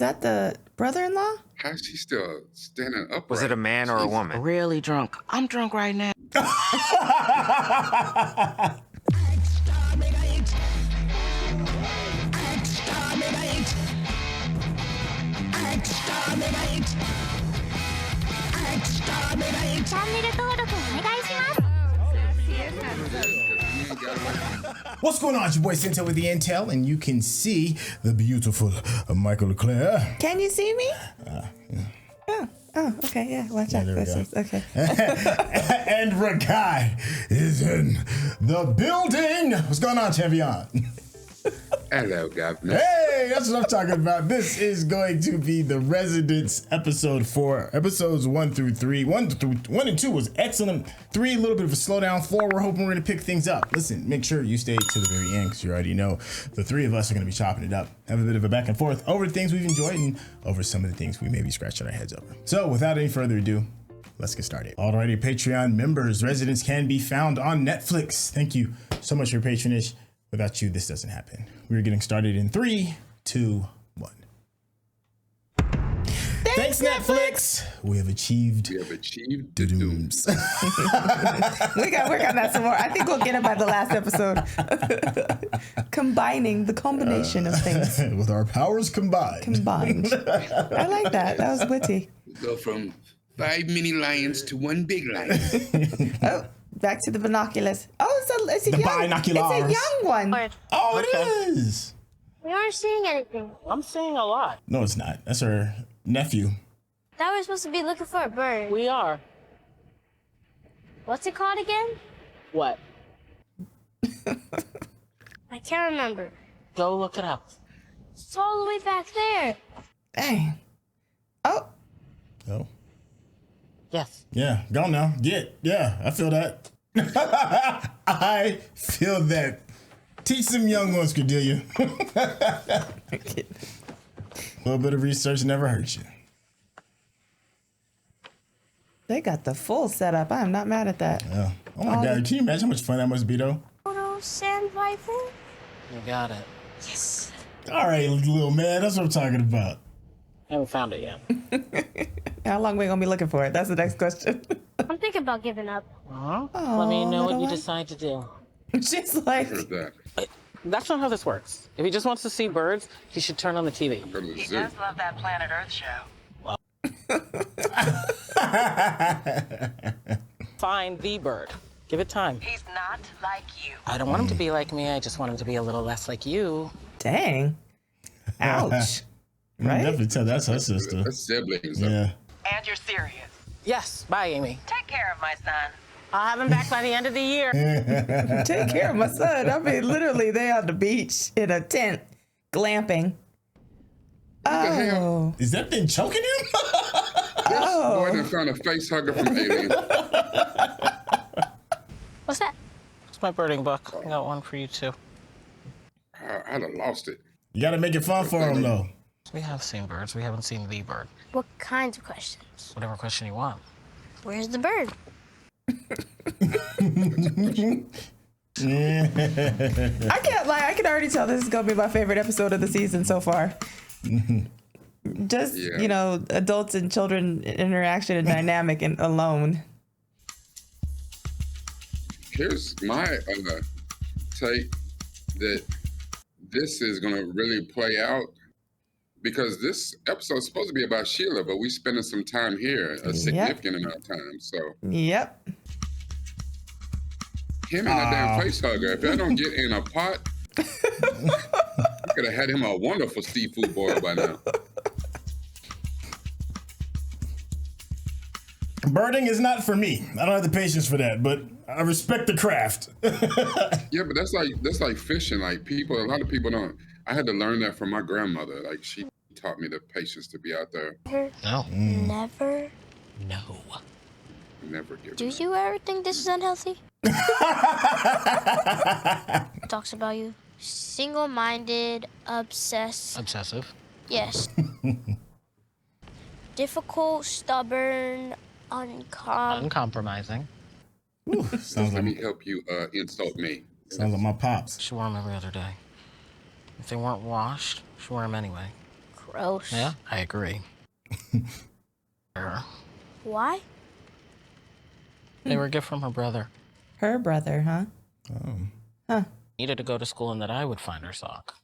that the brother-in-law? How's she still standing upright? Was it a man or a woman? Really drunk. I'm drunk right now. What's going on? It's your boy Syntell with the Intel, and you can see the beautiful Michael Leclerc. Can you see me? Yeah. Oh, okay, yeah, watch out. There we go. Okay. And Rakai is in the building. What's going on, champion? Hello, Governor. Hey, that's what I'm talking about. This is going to be the Residence episode 4. Episodes 1 through 3. 1 and 2 was excellent. 3, a little bit of a slowdown. 4, we're hoping we're going to pick things up. Listen, make sure you stay to the very end because you already know the 3 of us are going to be chopping it up. Have a bit of a back and forth over the things we've enjoyed and over some of the things we may be scratching our heads over. So without any further ado, let's get started. Alrighty, Patreon members, Residence can be found on Netflix. Thank you so much for your patronage. Without you, this doesn't happen. We're getting started in 3, 2, 1. Thanks, Netflix. We have achieved the dooms. We got to work on that some more. I think we'll get it by the last episode. Combining the combination of things. With our powers combined. I like that. That was witty. Go from 5 mini lions to 1 big lion. Oh, back to the binoculars. Oh, it's a binoculars. It's a young one. Oh, it is. We aren't seeing anything. I'm seeing a lot. No, it's not. That's her nephew. Thought we were supposed to be looking for a bird. We are. What's it called again? What? I can't remember. Go look it up. It's all the way back there. Dang. Oh. Oh. Yes. Yeah, go now. Yeah, I feel that. I feel that. Teach some young ones, Cordelia. A little bit of research never hurts you. They got the full setup. I'm not mad at that. Yeah. Oh my God, can you imagine how much fun that must be, though? Photo sandpiper? You got it. Yes. All right, little man, that's what I'm talking about. Haven't found it yet. How long are we going to be looking for it? That's the next question. I'm thinking about giving up. Let me know what you decide to do. She's like, Heard that. That's not how this works. If he just wants to see birds, he should turn on the TV. Go to the He zoo. does love that Planet Earth show. Find the bird. Give it time. He's not like you. I don't want him to be like me. I just want him to be a little less like you. dang. Ouch. You Right? definitely tell that's her sister. That's siblings. Yeah. And you're serious. Yes. Bye, Amy. Take care of my son. I'll have him back by the end of the year. Take care of my son. I mean, literally, they on the beach in a tent, glamping. the hell? Oh. Is that thing choking him? Boy done found a face hugger from Alien. What's that? It's my birding book. I got one for you, too. I'd have lost it. You got to make it fun for him, though. We have seen birds. We haven't seen the bird. What kinds of questions? Whatever question you want. Where's the bird? I can't lie. I can already tell this is going to be my favorite episode of the season so far. Just, Yeah. you know, adults and children interaction and dynamic and alone. Here's my take that this is going to really play out because this episode is supposed to be about Sheila, but we spending some time here, a significant amount of time. So Yep. him and that damn face hugger, if I don't get in a pot, I could have had him a wonderful seafood boil by now. Birding is not for me. I don't have the patience for that, but I respect the craft. Yeah, but that's like fishing. Like a lot of people don't. I had to learn that from my grandmother. Like she taught me the patience to be out there. No. Never. No. Never give Do up. you ever think this is unhealthy? Talks about you. Single-minded, obsessed. Obsessive. Yes. Difficult, stubborn, Uncompromising. Ooh, sounds Let me like help you insult me. my pops. She wore them every other day. If they weren't washed, she wore them anyway. Gross. Yeah, I agree. Why? They were a gift from her brother. Her brother, huh? Oh. Huh. Needed to go to school and that I would find her sock.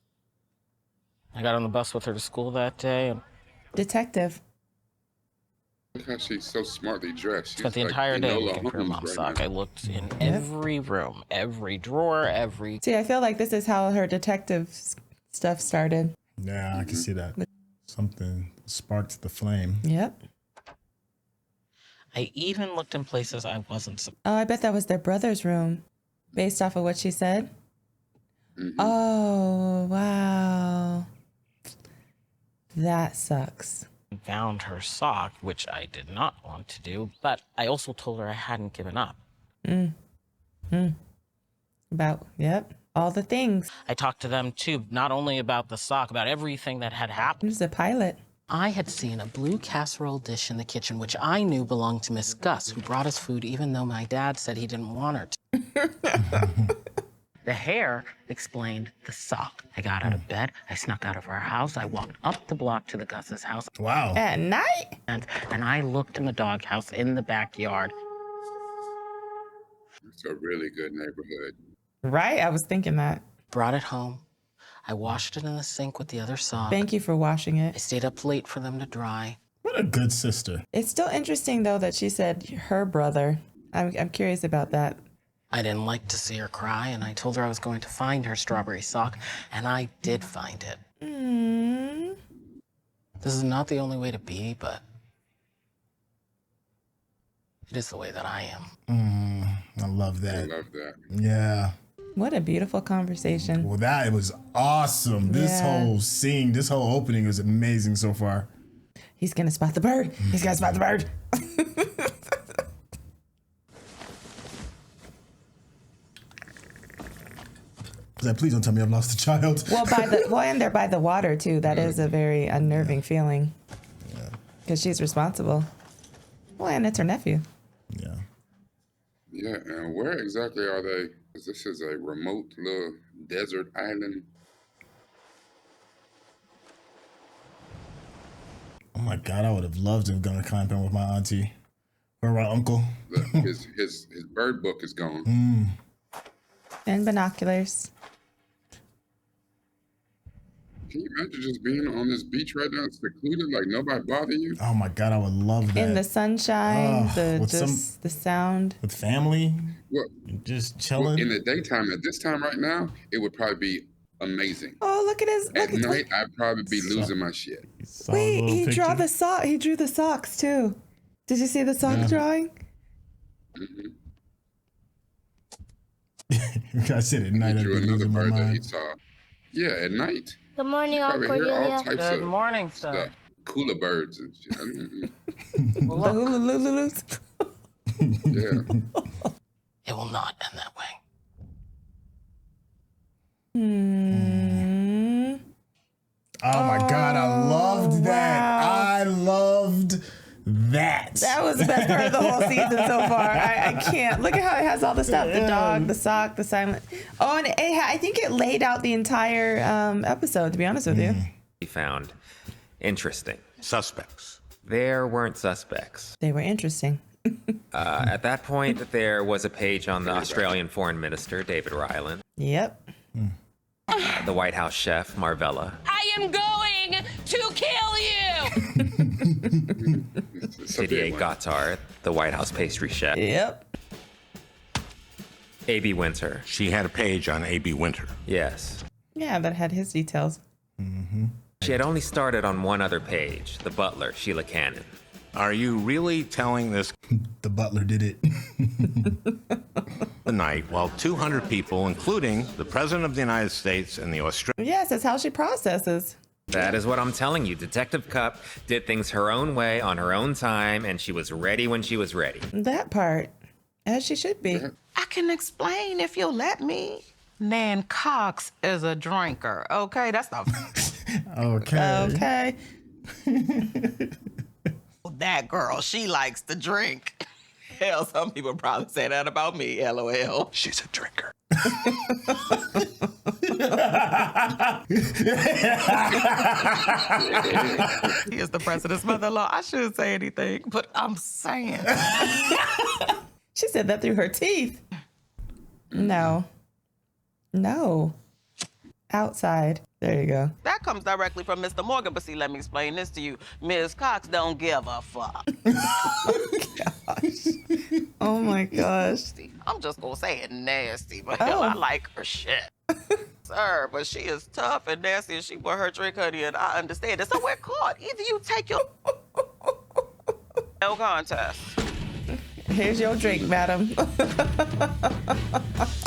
I got on the bus with her to school that day and Detective. Look how she's so smartly dressed. She's spent the like entire day Enola looking for your Holmes mom's right sock. now. I looked in every room, every drawer, every... See, I feel like this is how her detective stuff started. Yeah, I can see that. Something sparked the flame. Yep. I even looked in places I wasn't supposed. Oh, I bet that was their brother's room, based off of what she said. Mhm. Oh, wow. That sucks. Found her sock, which I did not want to do, but I also told her I hadn't given up. About, yep, all the things. I talked to them too, not only about the sock, about everything that had happened. Who's the pilot? I had seen a blue casserole dish in the kitchen, which I knew belonged to Miss Gus, who brought us food even though my dad said he didn't want her to. The hair explained the sock. I got out of bed, I snuck out of our house, I walked up the block to the Gus's house, Wow. At night? and I looked in the doghouse in the backyard. It's a really good neighborhood. Right? I was thinking that. Brought it home. I washed it in the sink with the other sock. Thank you for washing I it. stayed up late for them to dry. What a good sister. It's still interesting, though, that she said her brother. I'm curious about that. I didn't like to see her cry, and I told her I was going to find her strawberry sock, and I did find it. This is not the only way to be, but it is the way that I am. I love I that. love that. Yeah. What a beautiful conversation. Well, that was awesome. This Yeah. whole scene, this whole opening was amazing so far. He's gonna spot the bird. He's gonna spot the bird. Please don't tell me I've lost a child. And they're by the water too. That is a very unnerving feeling. Because she's responsible. Well, and it's her nephew. Yeah. Yeah, and where exactly are they? 'Cause this is a remote little desert island. Oh my God, I would have loved to have gone camping with my auntie or my uncle. His bird book is gone. And binoculars. Can you imagine just being on this beach right now, secluded, like nobody bother you? Oh my God, I would love that. In the sunshine, with the sound. with family, Well, just chilling. in the daytime, at this time right now, it would probably be amazing. Oh, look at his. At Look at night, I'd probably be losing my shit. Saw a Wait, little he picture. He drew the socks too. Did you see the sock drawing? I said at night He I'd drew be another losing my bird that he mind. saw. Yeah, at night. Good morning, Aunt Probably hear all Cordelia. types Good of morning, stuff. sir. Cooler birds and shit. The hula lulus. Yeah. It will not end that way. Oh my God, I loved that. wow. I loved that. That was the best part of the whole season so far. I can't. Look at how it has all the stuff. The dog, the sock, the silent. Oh, and I think it laid out the entire episode, to be honest with you. We found interesting. Suspects. There weren't suspects. They were interesting. At that point, there was a page on the Australian Foreign Minister, David Ryland, Yep. the White House chef, Marvella, I am going to kill you! It's a big Didier one. Gotthard, the White House pastry chef, Yep. A.B. Wynter. She had a page on A.B. Wynter. Yes. Yeah, that had his details. She had only started on one other page, the butler, Sheila Cannon. Are you really telling this The butler did it. the night while 200 people, including the President of the United States and the Australian Yes, that's how she processes. That is what I'm telling you. Detective Cupp did things her own way, on her own time, and she was ready when she was ready. That part, as she should be. I can explain if you'll let me. Nan Cox is a drinker, okay? That's the... Okay. Okay. That girl, she likes to drink. Hell, some people probably say that about me, LOL. She's a drinker. He is the president's mother-in-law. I shouldn't say anything, but I'm saying. She said that through her teeth. No. Outside. There you go. That comes directly from Mr. Morgan, but see, let me explain this to you. Ms. Cox don't give a fuck. Oh my gosh. I'm just gonna say it nasty, but hell, I like her shit. Sir, but she is tough and nasty and she put her drink, honey, and I understand it. So we're caught. Either you take your... No contest. Here's your drink, madam.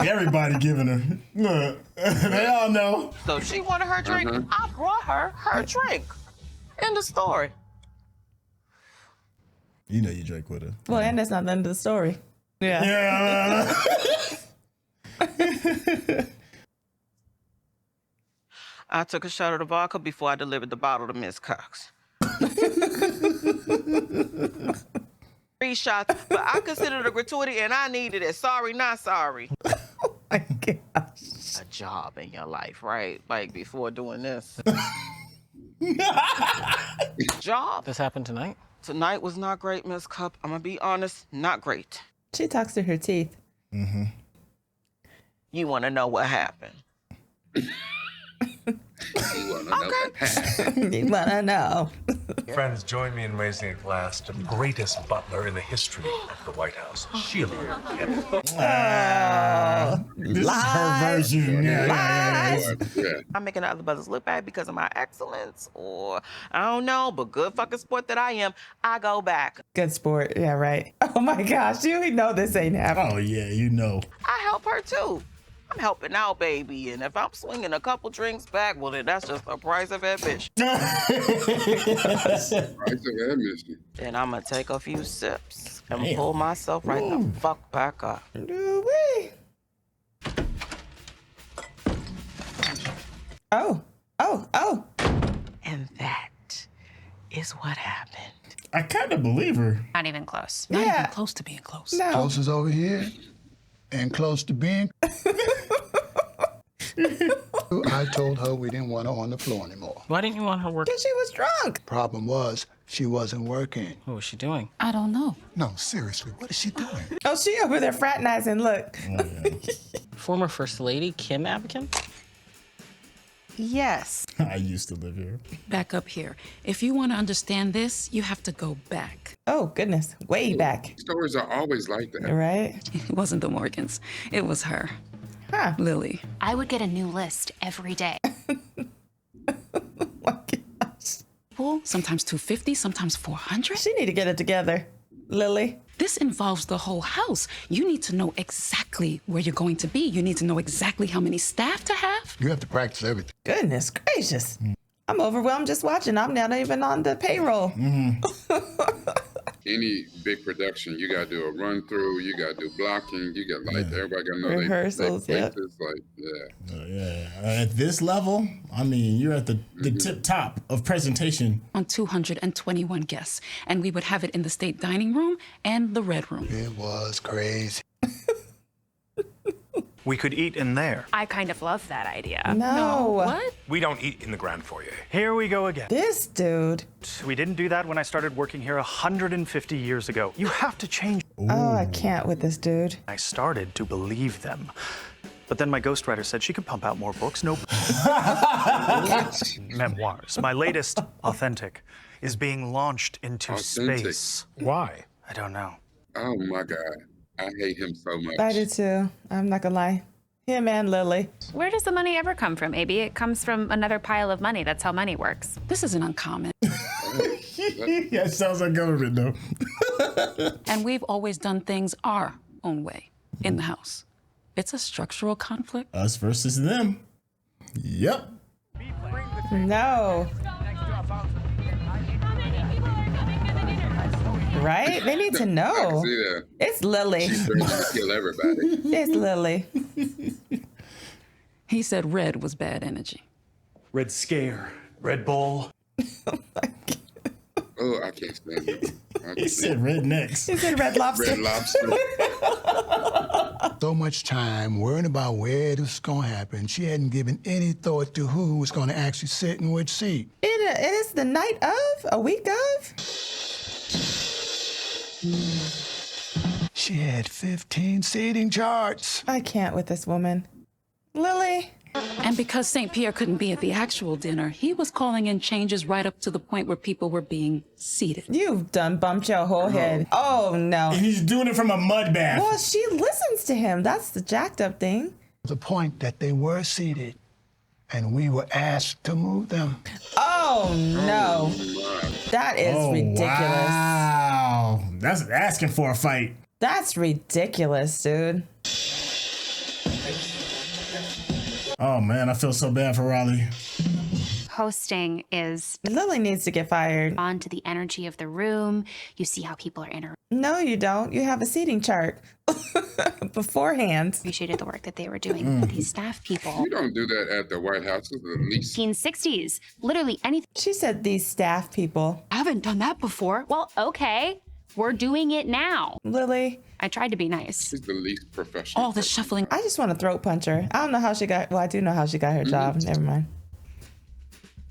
Everybody giving her. Look, they all know. So if she wanted her drink, I brought her drink. End of story. You know you drank with her. Well, and that's not the end of the story. Yeah. I took a shot of the vodka before I delivered the bottle to Miss Cox. 3 shots, but I considered it a gratuity and I needed it. Sorry, not sorry. Oh my gosh. A job in your life, right? Like before doing this. Job. This happened tonight? Tonight was not great, Miss Cupp. I'm gonna be honest, not great. She talks through her teeth. Mm-hmm. You wanna know what happened? You want to know what happened? You wanna know. Friends, join me in raising a glass to the greatest butler in the history of the White House, Sheila Cannon. This is her version. Yeah. I'm making the other brothers look bad because of my excellence, or I don't know, but good fucking sport that I am, I go back. Good sport. Yeah, right. Oh my gosh. You know this ain't happening. Oh, yeah, you know. I help her too. I'm helping out, baby, and if I'm swinging a couple drinks back, well, then that's just the price of admission. Price of admission. Then I'm gonna take a few sips and pull myself right the fuck back up. Ooh-wee. Oh. And that is what happened. I kind of believe her. Not even close. Not Yeah. even close to being close. No. Close is over here and close to being. I told her we didn't want her on the floor anymore. Why didn't you want her working? Because she was drunk. Problem was, she wasn't working. What was she doing? I don't know. No, seriously, what is she doing? Oh, she over there fraternizing. Look. Former First Lady Kim Abikin? Yes. I used to live here. Back up here. If you want to understand this, you have to go back. Oh, goodness. Way back. Stories are always like that. Right? It wasn't the Morgans. It was her. Huh. Lily. I would get a new list every day. Well, sometimes 250, sometimes 400. She need to get it together, Lily. This involves the whole house. You need to know exactly where you're going to be. You need to know exactly how many staff to have. You have to practice everything. Goodness gracious. I'm overwhelmed just watching. I'm not even on the payroll. Any big production, you got to do a run through, you got to do blocking, you got everybody got to know Rehearsals, they yeah. places, like, At this level, I mean, you're at the tip top of presentation. On 221 guests. And we would have it in the state dining room and the red room. It was crazy. We could eat in there. I kind of love that idea. No. What? We don't eat in the grand foyer. Here we go again. This dude. We didn't do that when I started working here 150 years ago. You have to change. Oh, I can't with this dude. I started to believe them. But then my ghostwriter said she could pump out more books. No. Memoirs. My latest, Authentic, is being launched into Authentic. space. Why? I don't know. oh my God. I hate him so much. I do too. I'm not gonna lie. Him and Lily. Where does the money ever come from, Abby? It comes from another pile of money. That's how money works. This isn't uncommon. Yeah, it sounds like government, though. And we've always done things our own way in the house. It's a structural conflict. Us versus them. Yep. No. Right? They need to I know. see that. It's Lily. She's ready to kill everybody. It's Lily. He said red was bad energy. Red Scare, Red Bull. Oh, I can't stand it. He said rednecks. He said red lobster. Red Lobster. So much time worrying about where this was going to happen. She hadn't given any thought to who was going to actually sit in which seat. It is the night of? A week of? She had 15 seating charts. I can't with this woman. Lily. And because St. Pierre couldn't be at the actual dinner, he was calling in changes right up to the point where people were being seated. You've done bumped your whole head. Oh, no. And he's doing it from a mud bath. Well, she listens to him. That's the jacked up thing. The point that they were seated, and we were asked to move them. Oh, no. That is ridiculous. Wow. That's asking for a fight. That's ridiculous, dude. Oh, man, I feel so bad for Raleigh. Hosting is Lily needs to get fired. on to the energy of the room. You see how people are interacting. No, you don't. You have a seating chart beforehand. Appreciated the work that they were doing with these staff people. You don't do that at the White House. It's the least. 1960s, literally anything. She said these staff people. I haven't done that before. Well, okay, we're doing it now. Lily. I tried to be nice. She's the least professional. All the shuffling. I just want to throat punch her. I don't know how she got, well, I do know how she got her job. Never mind.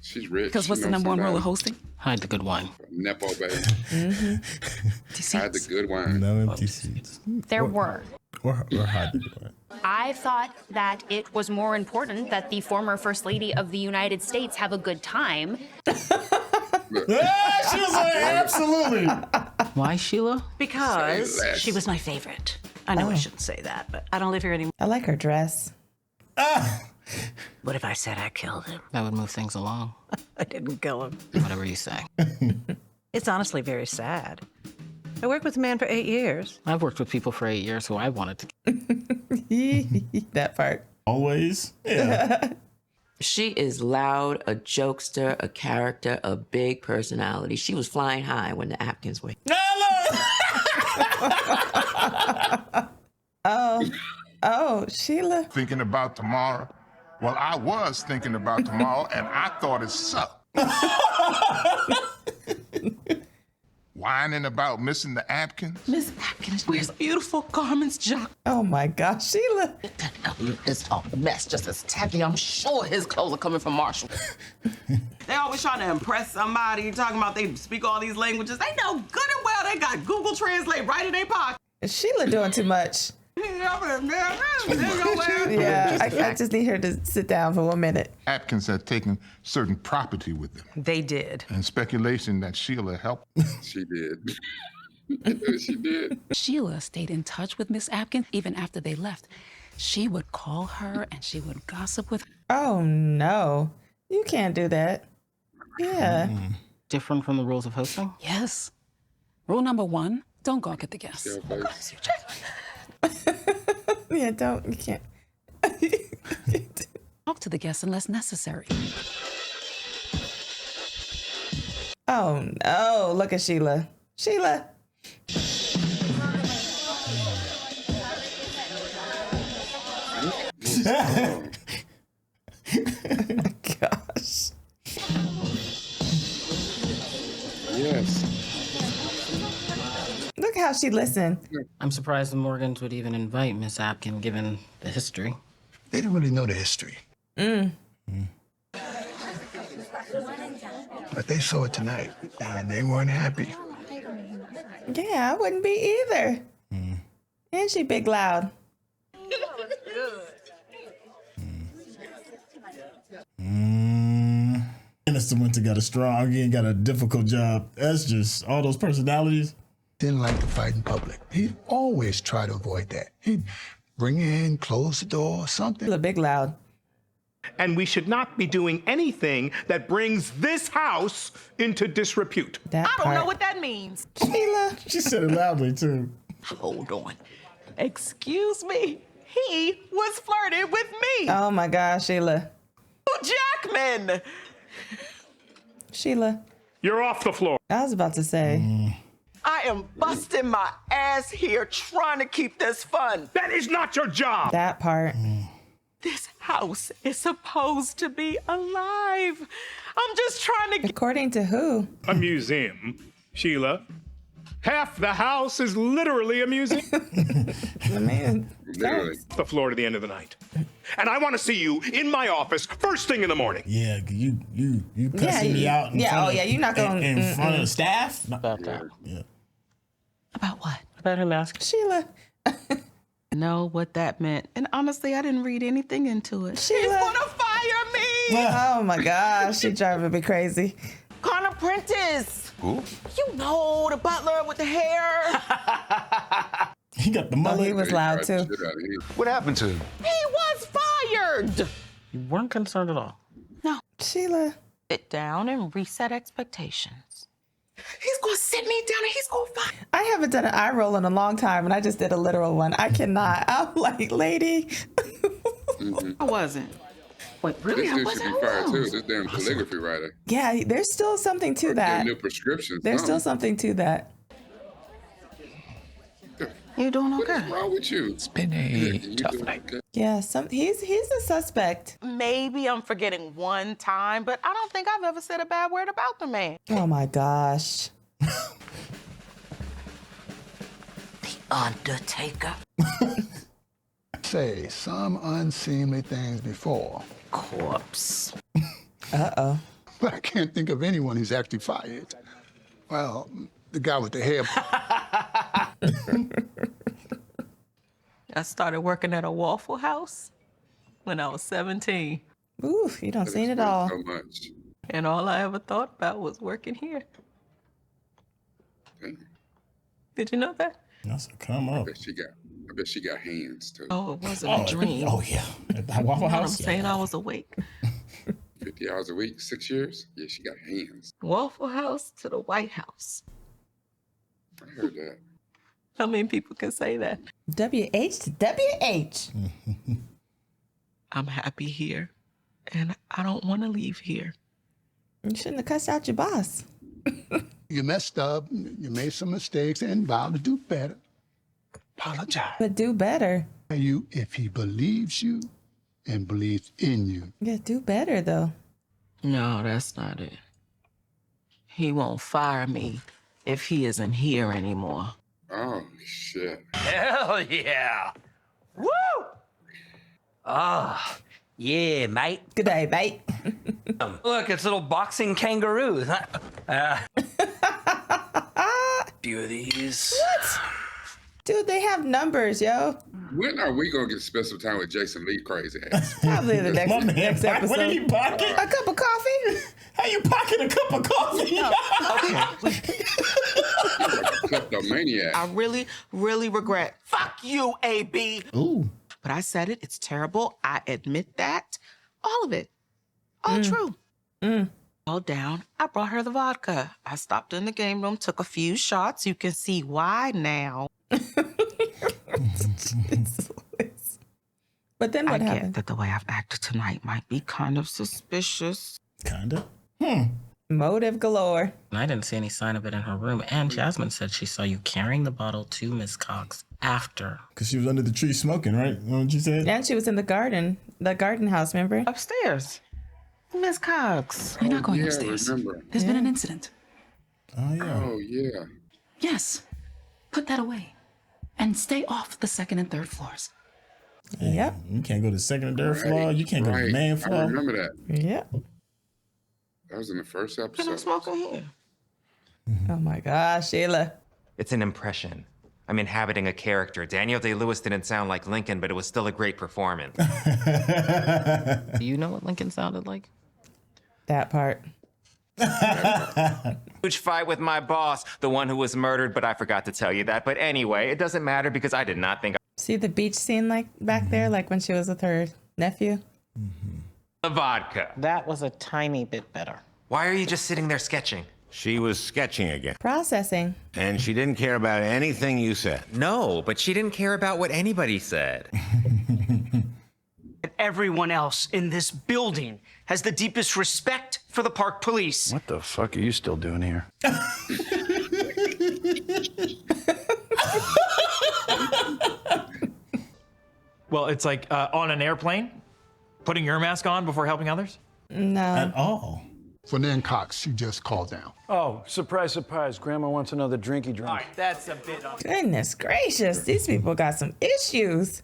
She's rich. Because what's the number one rule of hosting? Hide the good wine. Nepo baby. Empty Hide the seats. good wine. No empty seats. There were. Or hide the good wine. I thought that it was more important that the former First Lady of the United States have a good time. Yeah, she was like, absolutely. Why, Sheila? Because she was my favorite. I know I shouldn't say that, but I don't live here anymore. I like her dress. What if I said I killed him? That would move things along. I didn't kill him. Whatever you say. It's honestly very sad. I worked with a man for 8 years. I've worked with people for 8 years who I wanted to. That part. Always? Yeah. She is loud, a jokester, a character, a big personality. She was flying high when the Atkins were. Oh, Sheila. Thinking about tomorrow? Well, I was thinking about tomorrow, and I thought it sucked. Whining about missing the Atkins? Miss Atkins wears beautiful garments, Jock. Oh my gosh, Sheila. It's a mess, just as tacky. I'm sure his clothes are coming from Marshall. They always trying to impress somebody, talking about they speak all these languages. They know good and well they got Google Translate right in their pocket. Is Sheila doing too much? Yeah, I just need her to sit down for 1 minute. Atkins had taken certain property with them. They did. And speculation that Sheila helped. She did. She did. Sheila stayed in touch with Miss Atkins even after they left. She would call her and she would gossip with her. Oh, no. You can't do that. Yeah. Different from the rules of hosting? Yes. Rule number 1, don't gawk at the guests. Yeah, you can't. Talk to the guests unless necessary. Oh, no. Look at Sheila. Sheila. Oh my gosh. Yes. Look how she listened. I'm surprised the Morgans would even invite Miss Atkins, given the history. They didn't really know the history. Mm. But they saw it tonight, and they weren't happy. Yeah, I wouldn't be either. And she big loud. Minister Wynter got a difficult job. That's just all those personalities. Didn't like to fight in public. He'd always try to avoid that. He'd bring in, close the door, something. A big loud. And we should not be doing anything that brings this house into disrepute. That I don't know what that means. Sheila. She said it loudly, too. Hold on. Excuse me. He was flirting with me. Oh my gosh, Sheila. Jackman. Sheila. You're off the floor. I was about to say. I am busting my ass here trying to keep this fun. That is not your job. That part. This house is supposed to be alive. I'm just trying to. According to who? A museum, Sheila. Half the house is literally amusing. Man, Literally. The floor to the end of the night. And I want to see you in my office first thing in the morning. Yeah, you cussing me out in front of, you're not going in front of the staff? About that. Yeah. About what? About him asking Sheila. know what that meant. And honestly, I didn't read anything into it. Sheila. He's gonna fire me! Oh my gosh, she driving me crazy. Connor Prentice! Who? You know, the butler with the hair. He got the Oh, mullet. he was loud too. What happened to him? He was fired! You weren't concerned at all. No. Sheila. Sit down and reset expectations. He's gonna sit me down and he's gonna fire. I haven't done an eye roll in a long time, and I just did a literal one. I cannot. I'm like, lady. I wasn't. Wait, really? This I dude should wasn't. be fired too. This damn calligraphy writer. Yeah, there's still something to Get that. new prescriptions. There's still something to that. You doing What okay? is wrong with you? It's been a tough night. Yeah, he's a suspect. Maybe I'm forgetting one time, but I don't think I've ever said a bad word about the man. Oh my gosh. The Undertaker. Say some unseemly things before. Corpse. Uh-oh. But I can't think of anyone who's actually fired. Well, the guy with the hair. I started working at a Waffle House when I was 17. Ooh, you don't seen it all. So much. And all I ever thought about was working here. Dang. Did you know that? That's a come up. I bet she got hands too. Oh, it wasn't a dream. Oh yeah. At the Waffle You know what I'm House. saying? I was awake. 50 hours a week, 6 years? Yeah, she got hands. Waffle House to the White House. I heard that. How many people can say that? WH to WH. I'm happy here, and I don't want to leave here. You shouldn't have cussed out your boss. You messed up, you made some mistakes, and vowed to do better. Apologize. But do better. You, if he believes you and believes in you. Yeah, do better though. No, that's not it. He won't fire me if he isn't here anymore. Oh, shit. Hell yeah. Woo! Oh, yeah, mate. Good day, mate. Look, it's little boxing kangaroos. Few of these. What? Dude, they have numbers, yo. When are we going to get to spend some time with Jason Lee crazy ass? Probably the next episode. What did he pocket? A cup of coffee? How you pocket a cup of coffee? Kleptomaniac. I really, really regret. Fuck you, AB. Ooh. But I said it. It's terrible. I admit that. All of it. All true. All down. I brought her the vodka. I stopped in the game room, took a few shots. You can see why now. But then what I happened? get that the way I've acted tonight might be kind of suspicious. Kinda. Motive galore. I didn't see any sign of it in her room. And Jasmine said she saw you carrying the bottle to Miss Cox after. Because she was under the tree smoking, right? You know what you said? And she was in the garden house, remember? Upstairs. Miss Cox. You're not going yeah, upstairs. remember. There's been an incident. Oh yeah. Oh, yeah. Yes. Put that away. And stay off the second and third floors. Yep. You can't go to the second and third floor. You can't go to the main I floor. remember that. Yep. That was in the first Can I episode. smoke in here? Oh my gosh, Sheila. It's an impression. I'm inhabiting a character. Daniel Day-Lewis didn't sound like Lincoln, but it was still a great performance. Do you know what Lincoln sounded like? That part. Huge fight with my boss, the one who was murdered, but I forgot to tell you that. But anyway, it doesn't matter because I did not think See the beach scene like back there, like when she was with her nephew? the vodka. That was a tiny bit better. Why are you just sitting there sketching? She was sketching again. Processing. And she didn't care about anything you said. No, but she didn't care about what anybody said. Everyone else in this building has the deepest respect for the park police. What the fuck are you still doing here? Well, it's like on an airplane, putting your mask on before helping others? No. At all. for Nan Cox, she just called down. Oh, surprise, surprise. Grandma wants another drinky drink. That's a bit on. Goodness gracious, these people got some issues.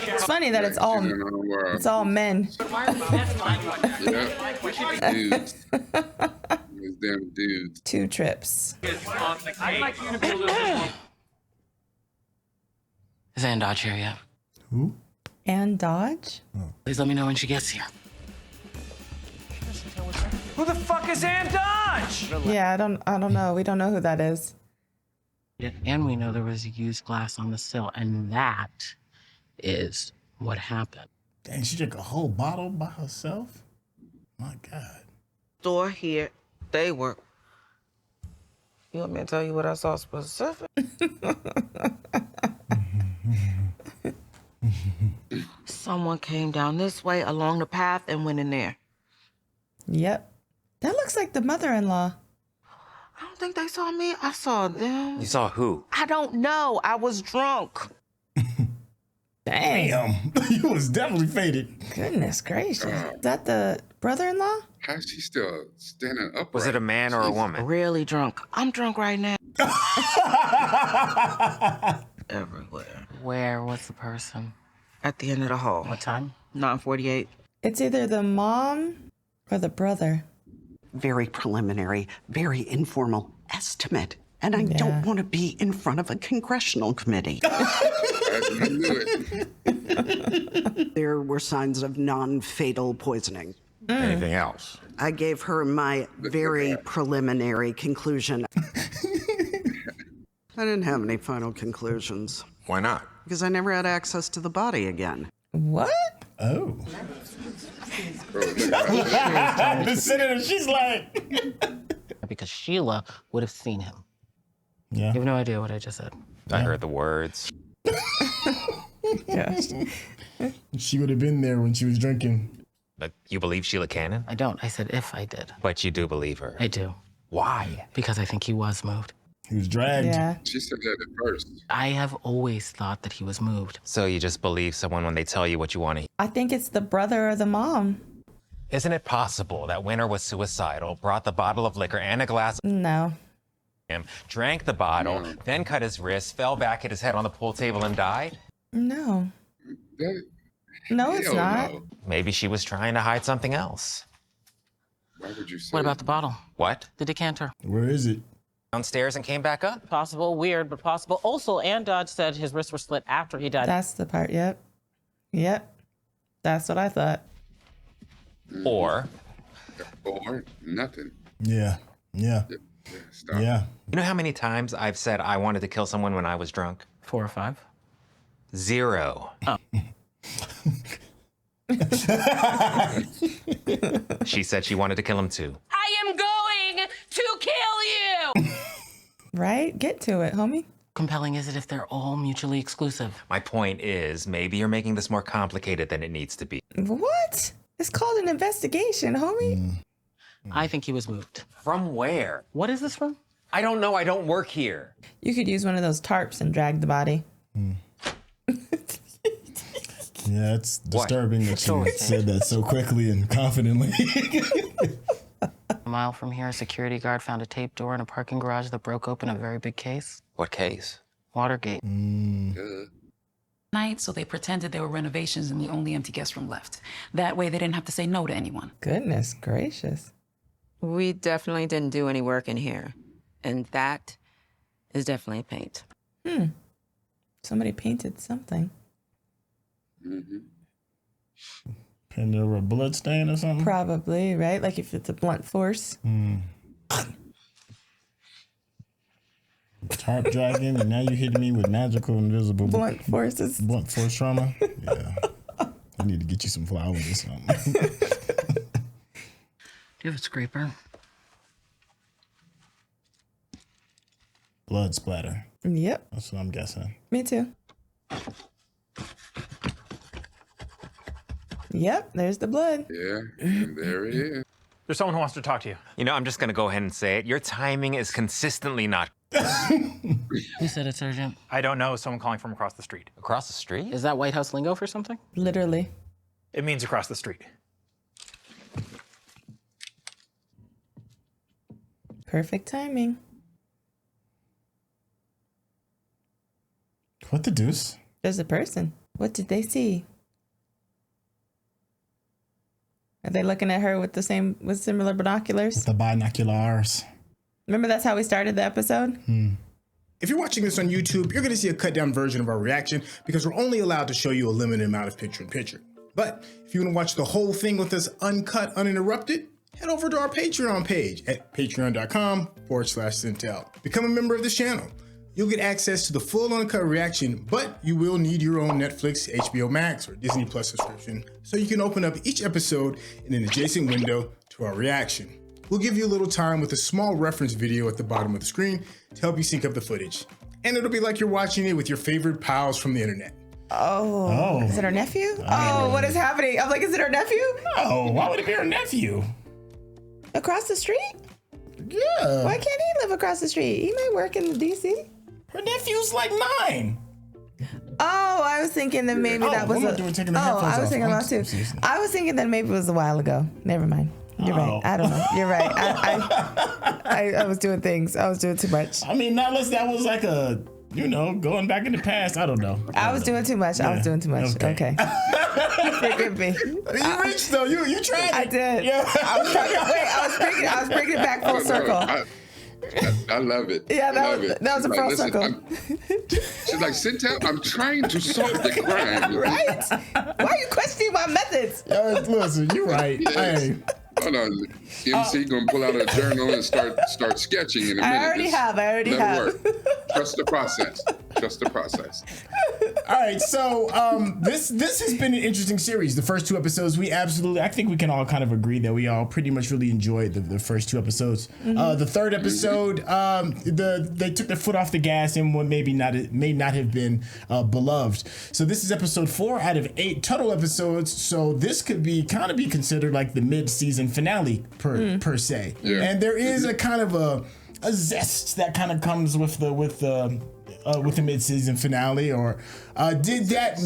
It's funny that it's all men. Dudes. Those damn dudes. 2 trips. I'd like you to be a little bit. Is Ann Dodge here yet? Who? Ann Dodge? Please let me know when she gets here. Who the fuck is Ann Dodge? Yeah, I don't know. We don't know who that is. And we know there was a used glass on the sill, and that is what happened. Dang, she drank a whole bottle by herself? My God. Store here, they work. You want me to tell you what I saw specific? Someone came down this way along the path and went in there. Yep. That looks like the mother-in-law. I don't think they saw me. I saw them. You saw who? I don't know. I was drunk. Dang. You was definitely faded. Goodness gracious. Is that the brother-in-law? How's she still standing up? Was it a man or a woman? Really drunk. I'm drunk right now. Everywhere. Where was the person? At the end of the hall. What time? 9:48. It's either the mom or the brother. Very preliminary, very informal estimate. And I don't want to be in front of a congressional committee. I knew it. There were signs of non-fatal poisoning. Anything else? I gave her my very preliminary conclusion. I didn't have any final conclusions. Why not? Because I never had access to the body again. What? Oh. The senator, she's like... Because Sheila would have seen him. Yeah. You have no idea what I just said. I heard the words. Gosh. She would have been there when she was drinking. But you believe Sheila Cannon? I don't. I said if I did. But you do believe her. I do. Why? Because I think he was moved. He was dragged. Yeah. She said that at first. I have always thought that he was moved. So you just believe someone when they tell you what you want to hear? I think it's the brother or the mom. Isn't it possible that Wynter was suicidal, brought the bottle of liquor and a glass of No. him, drank the bottle, then cut his wrist, fell back, hit his head on the pool table, and died? No. No, it's Hell not. no. Maybe she was trying to hide something else. Why would you say What about the bottle? What? The decanter. Where is it? Downstairs and came back up? Possible, weird, but possible. Also, Ann Dodge said his wrists were split after he died. That's the part. Yep. Yep. That's what I thought. Or nothing. Yeah. Yeah. Stop. Yeah. You know how many times I've said I wanted to kill someone when I was drunk? 4 or 5. 0. Oh. She said she wanted to kill him too. I am going to kill you! Right? Get to it, homie. Compelling is it if they're all mutually exclusive? My point is, maybe you're making this more complicated than it needs to be. What? It's called an investigation, homie. I think he was moved. From where? What is this from? I don't know. I don't work here. You could use one of those tarps and drag the body. Yeah, it's disturbing that you said that so quickly and confidently. A mile from here, a security guard found a tape door in a parking garage that broke open a very big case. What case? Watergate. Night, so they pretended there were renovations in the only empty guest room left. That way they didn't have to say no to anyone. Goodness gracious. We definitely didn't do any work in here. And that is definitely paint. Somebody painted something. Painted over a blood stain or something? Probably, right? Like if it's a blunt force. Tarp dragging, and now you're hitting me with magical invisible blunt forces. Blunt force trauma. Yeah. I need to get you some flowers or something. Do you have a scraper? Blood splatter. Yep. That's what I'm guessing. Me too. Yep, there's the blood. Yeah, and there he is. There's someone who wants to talk to you. You know, I'm just going to go ahead and say it. Your timing is consistently not. Who said it's urgent? I don't know. Someone calling from across the street. Across the street? Is that White House lingo for something? Literally. It means across the street. Perfect timing. What the deuce? There's a person. What did they see? Are they looking at her with similar binoculars? With the binoculars. Remember, that's how we started the episode? If you're watching this on YouTube, you're going to see a cut down version of our reaction because we're only allowed to show you a limited amount of picture-in-picture. But if you want to watch the whole thing with us uncut, uninterrupted, head over to our Patreon page at patreon.com/Syntell. Become a member of this channel. You'll get access to the full uncut reaction, but you will need your own Netflix, HBO Max, or Disney Plus subscription so you can open up each episode in an adjacent window to our reaction. We'll give you a little time with a small reference video at the bottom of the screen to help you sync up the footage. And it'll be like you're watching it with your favorite pals from the internet. Oh. Is it her nephew? Oh, what is happening? I'm like, is it her nephew? No, why would it be her nephew? Across the street? Yeah. Why can't he live across the street? He might work in DC. Her nephew's like 9. Oh, I was thinking that maybe that was I was thinking that maybe it was a while ago. Never mind. You're right. I don't know. You're right. I was doing things. I was doing too much. I mean, not unless that was like a, going back in the past. I don't know. I was doing too much. I was doing too much. Okay. Forgive me. You reached though. You tried it. I did. Yeah. I was trying to wait. I was bringing it back full circle. I love it. Yeah, that was a full circle. She's like, Syntell, I'm trying to solve the crime. Right? Why are you questioning my methods? Listen, you're right. Yes. Hey. Hold on. MC gonna pull out a journal and start sketching in a minute. I already have. Let it work. Trust the process. Trust the process. All right, so this has been an interesting series. The first 2 episodes, I think we can all kind of agree that we all pretty much really enjoyed the first 2 episodes. The third episode, they took their foot off the gas and what may not have been beloved. So this is episode 4 out of 8 total episodes. So this could be considered like the mid-season finale per se. Yeah. And there is a kind of a zest that kind of comes with the mid-season finale, or did that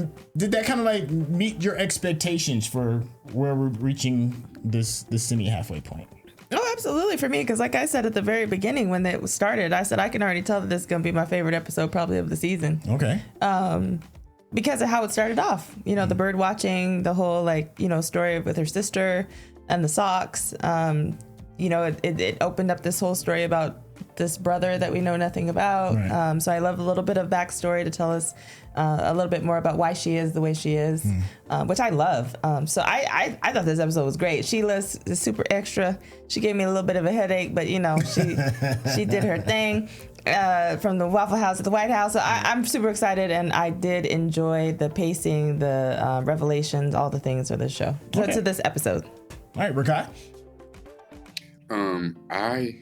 kind of like meet your expectations for where we're reaching this semi-halfway point? Oh, absolutely, for me, because like I said at the very beginning when it started, I said I can already tell that this is gonna be my favorite episode probably of the season. Okay. Because of how it started off, the bird watching, the whole story with her sister and the socks. It opened up this whole story about this brother that we know nothing about. Right. So I love a little bit of backstory to tell us a little bit more about why she is the way she is, which I love. So I thought this episode was great. Sheila's super extra. She gave me a little bit of a headache, but she did her thing from the Waffle House to the White House. So I'm super excited, and I did enjoy the pacing, the revelations, all the things of this show. Okay. To this episode. All right, Rakai. I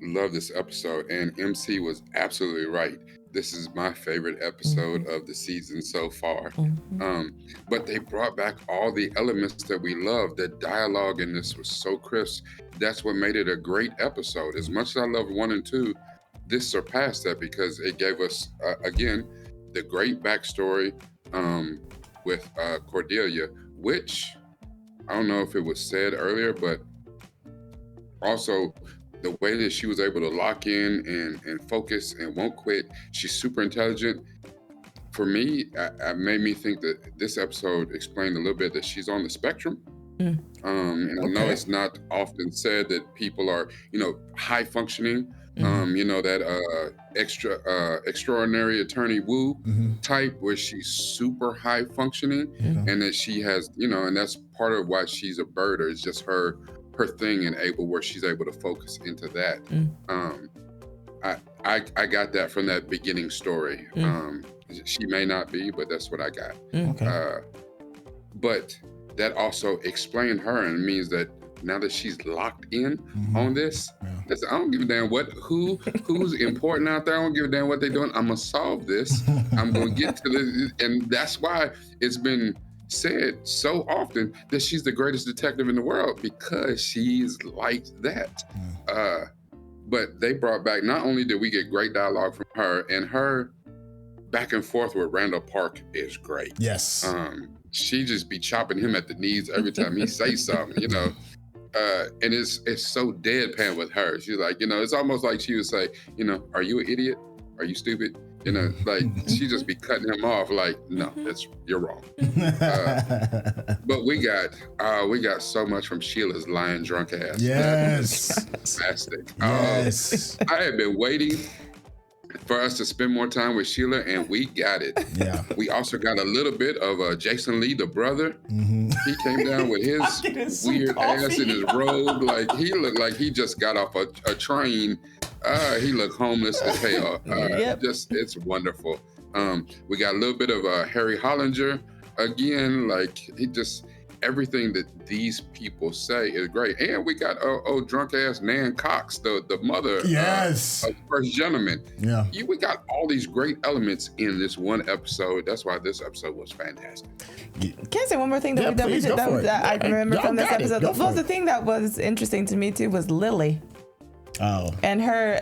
love this episode, and MC was absolutely right. This is my favorite episode of the season so far. But they brought back all the elements that we love. The dialogue in this was so crisp. That's what made it a great episode. As much as I loved 1 and 2, this surpassed that because it gave us, again, the great backstory with Cordelia, which I don't know if it was said earlier, but also the way that she was able to lock in and focus and won't quit. She's super intelligent. For me, it made me think that this episode explained a little bit that she's on the spectrum. And I know it's not often said that people are, high functioning. That extraordinary attorney Wu type where she's super high functioning and that she has, and that's part of why she's a birder. It's just her thing and where she's able to focus into that. I got that from that beginning story. She may not be, but that's what I got. But that also explained her, and means that now that she's locked in on this, I don't give a damn who's important out there. I don't give a damn what they're doing. I'm gonna solve this. I'm gonna get to this, and that's why it's been said so often that she's the greatest detective in the world, because she's like that. But they brought back, not only did we get great dialogue from her, and her back and forth with Randall Park is great. Yes. She just be chopping him at the knees every time he says something, and it's so deadpan with her. She's like, it's almost like she would say, are you an idiot? Are you stupid? Like she just be cutting him off. Like, no, you're wrong. But we got so much from Sheila's lying drunk ass. Yes, fantastic. Yes, I had been waiting for us to spend more time with Sheila, and we got it. Yeah. We also got a little bit of Jason Lee, the brother. Mm-hmm. He came down with his weird ass in his robe. Like he looked like he just got off a train. He looked homeless as hell. It's wonderful. We got a little bit of Harry Hollinger again. Like he just everything that these people say is great. And we got drunk ass Nan Cox, the mother of the First Gentleman. Yeah. We got all these great elements in this one episode. That's why this episode was fantastic. Can I say one more thing that I remember from this episode? The thing that was interesting to me too was Lily. Oh. And her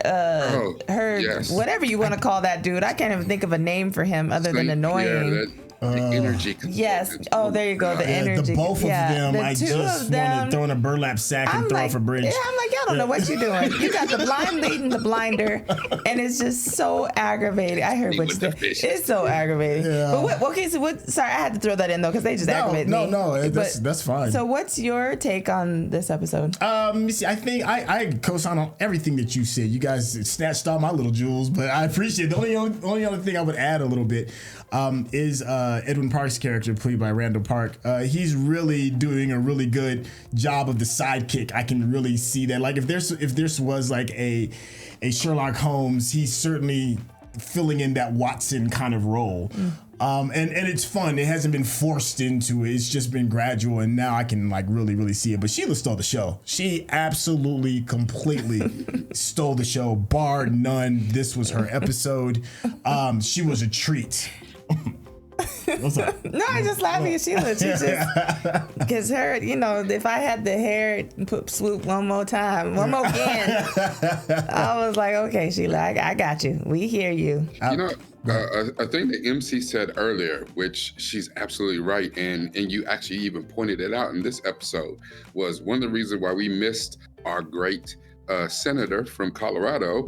whatever you want to call that dude. I can't even think of a name for him other than annoying. The energy. Yes. Oh, there you go. The energy. The both of them, I just want to throw in a burlap sack and throw off a bridge. Yeah, I'm like, y'all don't know what you're doing. You got the blind leading the blinder, and it's just so aggravating. I heard what you said. It's so aggravating. Yeah. But sorry, I had to throw that in though because they just aggravate me. No, that's fine. So, what's your take on this episode? Let me see. I think I co-sign on everything that you said. You guys snatched all my little jewels, but I appreciate it. The only other thing I would add a little bit is Edwin Park's character, played by Randall Park. He's really doing a really good job of the sidekick. I can really see that. Like if this was like a Sherlock Holmes, he's certainly filling in that Watson kind of role. And it's fun. It hasn't been forced into it. It's just been gradual, and now I can like really see it. But Sheila stole the show. She absolutely, completely stole the show, bar none. This was her episode. She was a treat. What's up? No, I just laughing at Sheila. She just because her, if I had the hair and put swoop one more again, I was like, okay, Sheila, I got you. We hear you. A thing that MC said earlier, which she's absolutely right, and you actually even pointed it out in this episode, was one of the reasons why we missed our great senator from Colorado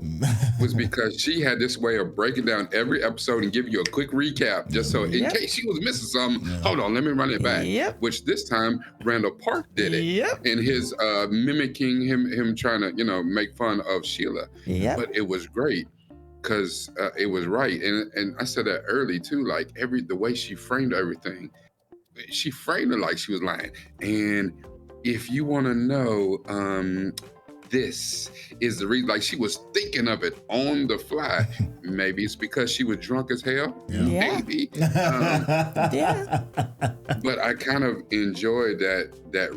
was because she had this way of breaking down every episode and giving you a quick recap, just so in case she was missing something, hold on, let me run it back. Which this time Randall Park did it in his mimicking him trying to make fun of Sheila. But it was great because it was right, and I said that early too. Like the way she framed everything, she framed it like she was lying. And if you want to know, this is the reason, like she was thinking of it on the fly. Maybe it's because she was drunk as hell. Maybe. But I kind of enjoyed that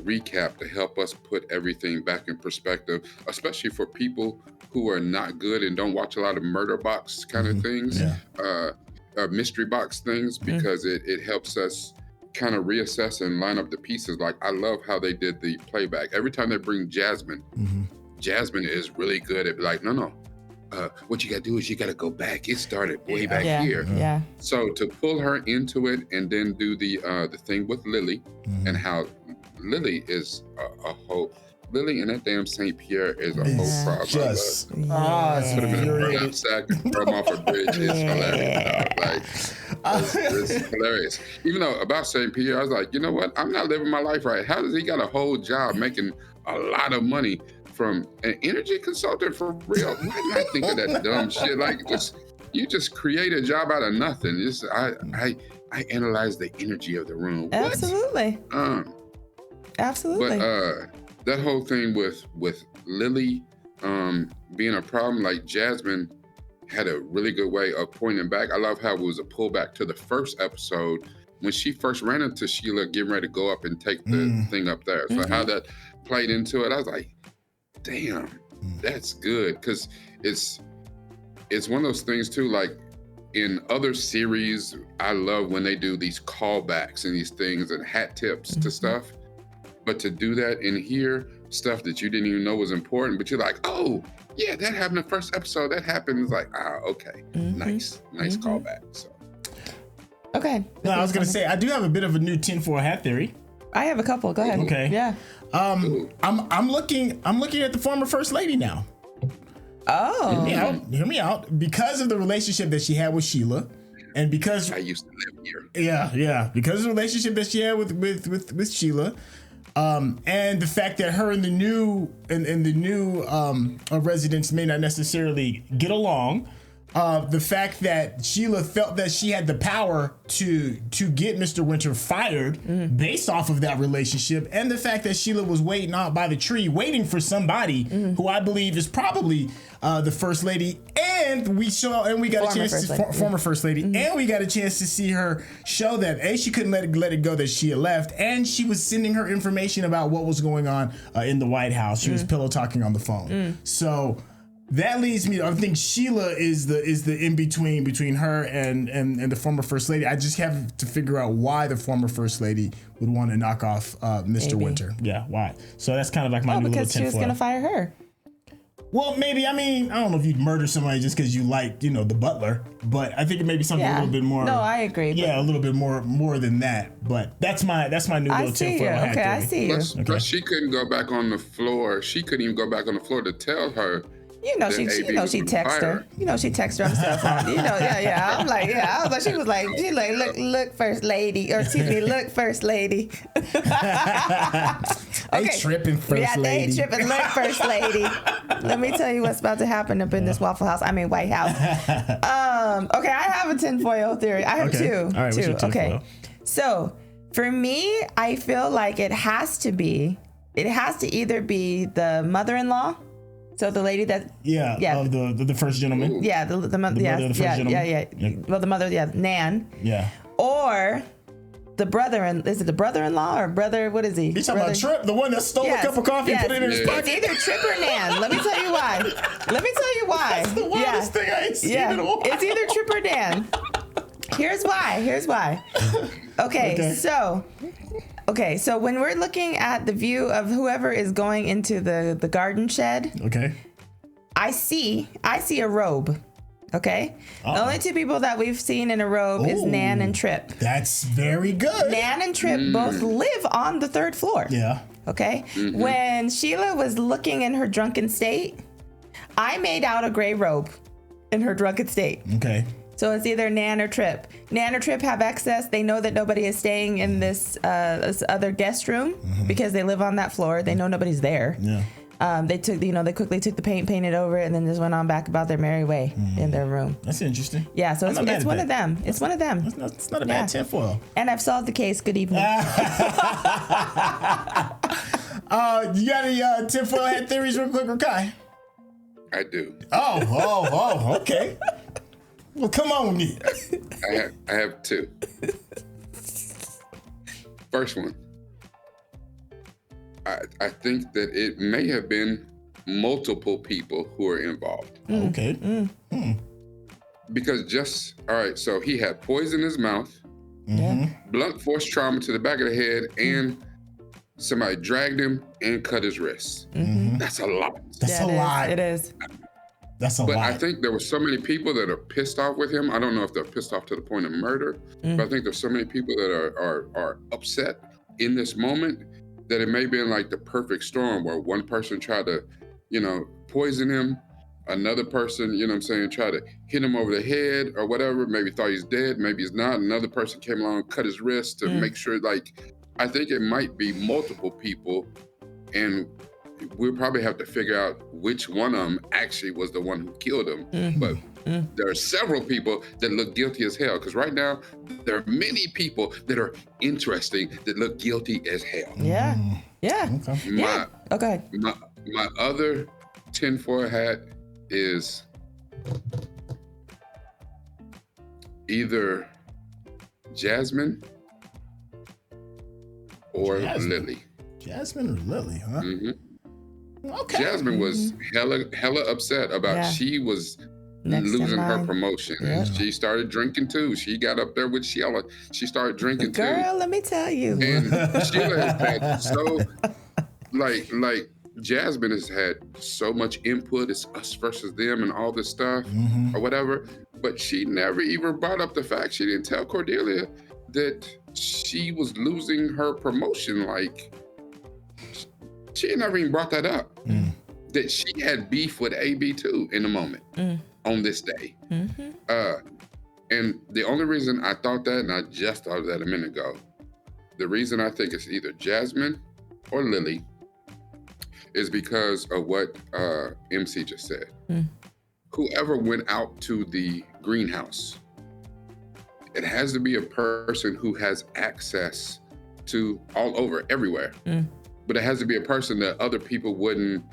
recap to help us put everything back in perspective, especially for people who are not good and don't watch a lot of murder box kind of things, mystery box things, because it helps us kind of reassess and line up the pieces. Like I love how they did the playback. Every time they bring Jasmine, Jasmine is really good at like, no. What you got to do is you got to go back. It started way back here. So to pull her into it and then do the thing with Lily and how Lily is a whole. Lily and that damn St. Pierre is a whole problem. Just put him in a burlap sack and throw him off a bridge. It's hilarious. It's hilarious. Even though about St. Pierre, I was like, you know what? I'm not living my life right. How does he got a whole job making a lot of money from an energy consultant for real? Why not think of that dumb shit? Like you just create a job out of nothing. I analyze the energy of the room. Absolutely. Absolutely. But that whole thing with Lily being a problem, like Jasmine had a really good way of pointing back. I love how it was a pullback to the first episode when she first ran into Sheila getting ready to go up and take the thing up there. So how that played into it, I was like, damn, that's good. Because it's one of those things too, like in other series, I love when they do these callbacks and these things and hat tips to stuff. But to do that in here, stuff that you didn't even know was important, but you're like, oh, yeah, that happened in the first episode. That happened. It's like, okay, nice callback. So. Okay. No, I was going to say, I do have a bit of a new tinfoil hat theory. I have a couple. Go ahead. Okay. Yeah. I'm looking at the former first lady now. Oh, hear me out. Because of the relationship that she had with Sheila, and because I used to live here. Yeah, because of the relationship that she had with Sheila, and the fact that her and the new residents may not necessarily get along. The fact that Sheila felt that she had the power to get Mr. Wynter fired based off of that relationship, and the fact that Sheila was waiting out by the tree, waiting for somebody who I believe is probably the first lady, and we got a chance to former first lady, and we got a chance to see her show that she couldn't let it go that she had left, and she was sending her information about what was going on in the White House. She was pillow talking on the phone. So. That leads me. I think Sheila is the in between her and the former first lady. I just have to figure out why the former first lady would want to knock off Mr. Wynter. Yeah, why? So that's kind of like my new little tinfoil. Because she was gonna fire her. Well, maybe. I mean, I don't know if you'd murder somebody just because you like, the butler, but I think it may be something a little bit more. No, I agree. Yeah, a little bit more than that. But that's my new little tinfoil hat theory. I see you. Plus, she couldn't go back on the floor. She couldn't even go back on the floor to tell her. She text her. She text her on the cell phone. Yeah. I'm like, I was like, she was like, look, first lady, or excuse me, look, first lady. They tripping, first lady. Yeah, they tripping, look, first lady. Let me tell you what's about to happen up in this Waffle House. White House. Okay, I have a tinfoil theory. I have two. All right, what's your tinfoil? Okay, so for me, I feel like it has to either be the mother-in-law. So the lady that of the first gentleman. Yeah, the mother. Yeah, of the first gentleman. Yeah. Well, the mother. Yeah, Nan. Yeah. Or the brother. Is it the brother-in-law or brother? What is he? He's talking about Trip, the one that stole a cup of coffee and put it in his pocket. It's either Trip or Nan. Let me tell you why. That's the wildest thing I ain't seen in a while. It's either Trip or Nan. Here's why. Okay, so when we're looking at the view of whoever is going into the garden shed, I see a robe. Okay, the only two people that we've seen in a robe is Nan and Trip. That's very good. Nan and Trip both live on the third floor. Yeah. Okay. When Sheila was looking in her drunken state, I made out a gray robe in her drunken state. Okay. So it's either Nan or Trip. Nan or Trip have access. They know that nobody is staying in this other guest room because they live on that floor. They know nobody's there. Yeah. They quickly took the paint, painted over, and then just went on back about their merry way in their room. That's interesting. Yeah, so it's one of them. It's one of them. It's not a bad tinfoil. And I've solved the case. Good evening. You got any tinfoil hat theories real quick, Rakai? I do. Oh, okay. Well, come on, me. I have two. First one. I think that it may have been multiple people who are involved. Okay. Because so he had poison in his mouth, blunt force trauma to the back of the head, and somebody dragged him and cut his wrist. That's a lot. That's a lot. It is. That's a lot. But I think there were so many people that are pissed off with him. I don't know if they're pissed off to the point of murder, but I think there's so many people that are upset in this moment that it may have been like the perfect storm where one person tried to, poison him, another person, tried to hit him over the head or whatever, maybe thought he's dead, maybe he's not. Another person came along, cut his wrist to make sure, I think it might be multiple people, and we'll probably have to figure out which one of them actually was the one who killed him. But there are several people that look guilty as hell, because right now there are many people that are interesting that look guilty as hell. Yeah. Okay. My other tinfoil hat is either Jasmine or Lily. Jasmine or Lily, huh? Okay. Jasmine was hella upset about she was losing her promotion. And she started drinking too. She got up there with Sheila. She started drinking too. Girl, let me tell you. And Sheila has had so, like Jasmine has had so much input. It's us versus them and all this stuff or whatever. But she never even brought up the fact, she didn't tell Cordelia that she was losing her promotion. She had never even brought that up. That she had beef with AB too in the moment on this day. And the only reason I thought that, and I just thought of that a minute ago, the reason I think it's either Jasmine or Lily is because of what MC just said. Whoever went out to the greenhouse, it has to be a person who has access to all over, everywhere. But it has to be a person that other people wouldn't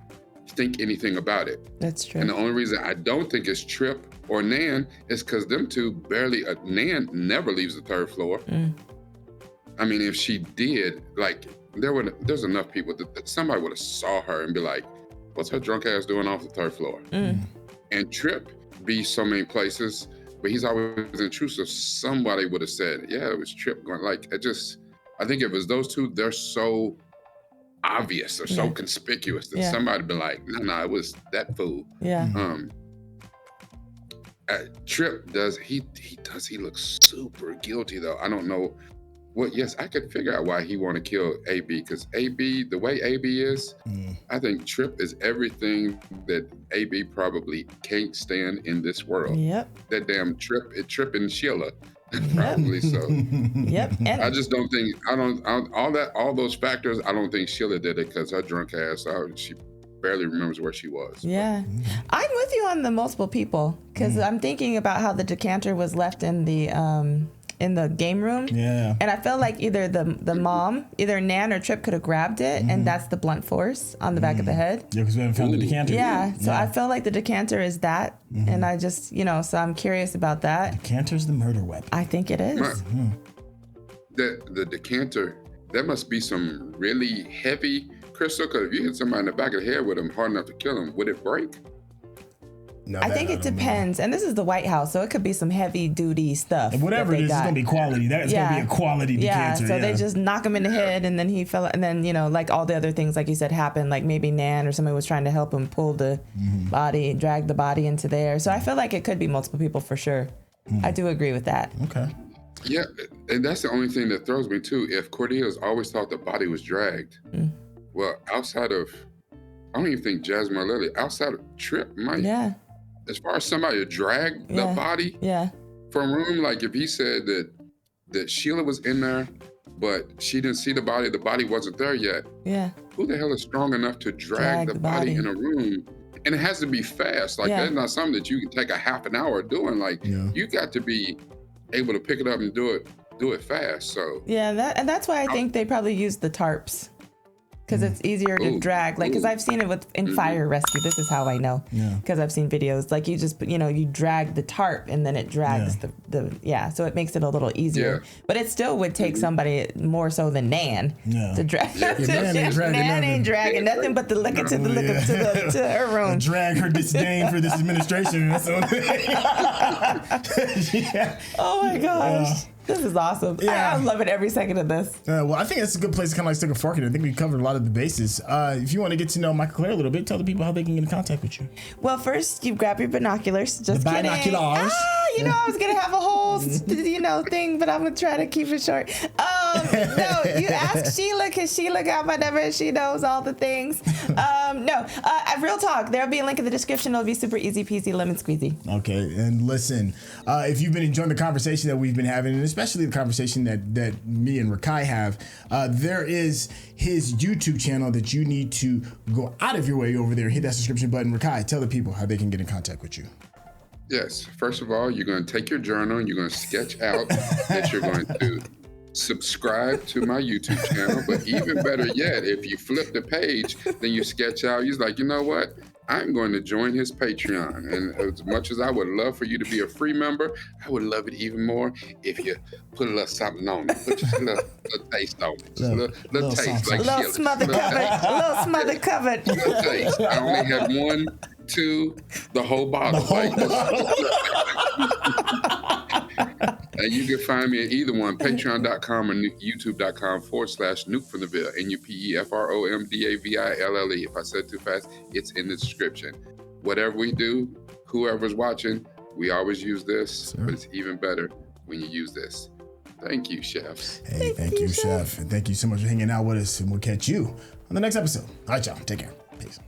think anything about it. That's true. And the only reason I don't think it's Trip or Nan is because them two barely, Nan never leaves the third floor. I mean, if she did, like, there's enough people that somebody would have saw her and be like, what's her drunk ass doing off the third floor? And Trip be so many places, but he's always intrusive. Somebody would have said, yeah, it was Trip going, like, I think if it was those two, they're so obvious or so conspicuous that somebody be like, no, it was that fool. Trip he looks super guilty though. I don't know what, yes, I could figure out why he want to kill AB, because AB, the way AB is, I think Trip is everything that AB probably can't stand in this world. That damn Trip and Sheila. Probably so. And I just don't think, all those factors, I don't think Sheila did it because her drunk ass, she barely remembers where she was. I'm with you on the multiple people, because I'm thinking about how the decanter was left in the game room. And I felt like either the mom, either Nan or Trip could have grabbed it, and that's the blunt force on the back of the head. Because we haven't found the decanter. So I felt like the decanter is that, and I just, so I'm curious about that. Decanter's the murder weapon. I think it is. The decanter, that must be some really heavy crystal, because if you hit somebody in the back of the head with them hard enough to kill them, would it break? No, I think it depends. And this is the White House, so it could be some heavy duty stuff. And whatever it is, it's going to be quality. That's going to be a quality decanter. So they just knock him in the head, and then he fell. And then, like all the other things, like you said, happened. Like maybe Nan or somebody was trying to help him pull the body, drag the body into there. So I feel like it could be multiple people for sure. I do agree with that. Okay. Yeah, and that's the only thing that throws me too. If Cordelia's always thought the body was dragged, well, outside of, I don't even think Jasmine or Lily, outside of Trip might. As far as somebody to drag the body from a room, like if he said that Sheila was in there, but she didn't see the body wasn't there yet. Who the hell is strong enough to drag the body in a room? And it has to be fast. Like that's not something that you can take a half an hour doing. Like you got to be able to pick it up and do it fast. So and that's why I think they probably used the tarps. Because it's easier to drag, like, because I've seen it in fire rescue. This is how I know, because I've seen videos. Like you just, you drag the tarp and then it drags so it makes it a little easier. But it still would take somebody more so than Nan to drag. Nan ain't dragging nothing but the liquor to her room. Drag her disdain for this administration. Oh my gosh. This is awesome. I love it every second of this. Well, I think it's a good place to kind of like stick a fork in it. I think we covered a lot of the bases. If you want to get to know Michael Clare a little bit, tell the people how they can get in contact with you. Well, first you grab your binoculars. Just kidding. Binoculars. I was gonna have a whole thing, but I'm gonna try to keep it short. No, you ask Sheila, because Sheila got my number and she knows all the things. Real talk. There'll be a link in the description. It'll be super easy peasy lemon squeezy. Okay, and listen, if you've been enjoying the conversation that we've been having, and especially the conversation that me and Rakai have, there is his YouTube channel that you need to go out of your way over there. Hit that subscription button. Rakai, tell the people how they can get in contact with you. Yes. First of all, you're going to take your journal and you're going to sketch out that you're going to subscribe to my YouTube channel. But even better yet, if you flip the page, then you sketch out. He's like, you know what? I'm going to join his Patreon. And as much as I would love for you to be a free member, I would love it even more if you put a little something on it. Put just a little taste on it. Just a little taste. Like a little smothered covered. A little smothered covered. Little taste. I only had 1, 2, the whole bottle. And you can find me at either one, patreon.com or youtube.com/Nuke from the Ville, NUPEFROMDAVILLE. If I said too fast, it's in the description. Whatever we do, whoever's watching, we always use this, but it's even better when you use this. Thank you, chefs. Hey, thank you, chef. And thank you so much for hanging out with us. And we'll catch you on the next episode. All right, y'all. Take care. Peace.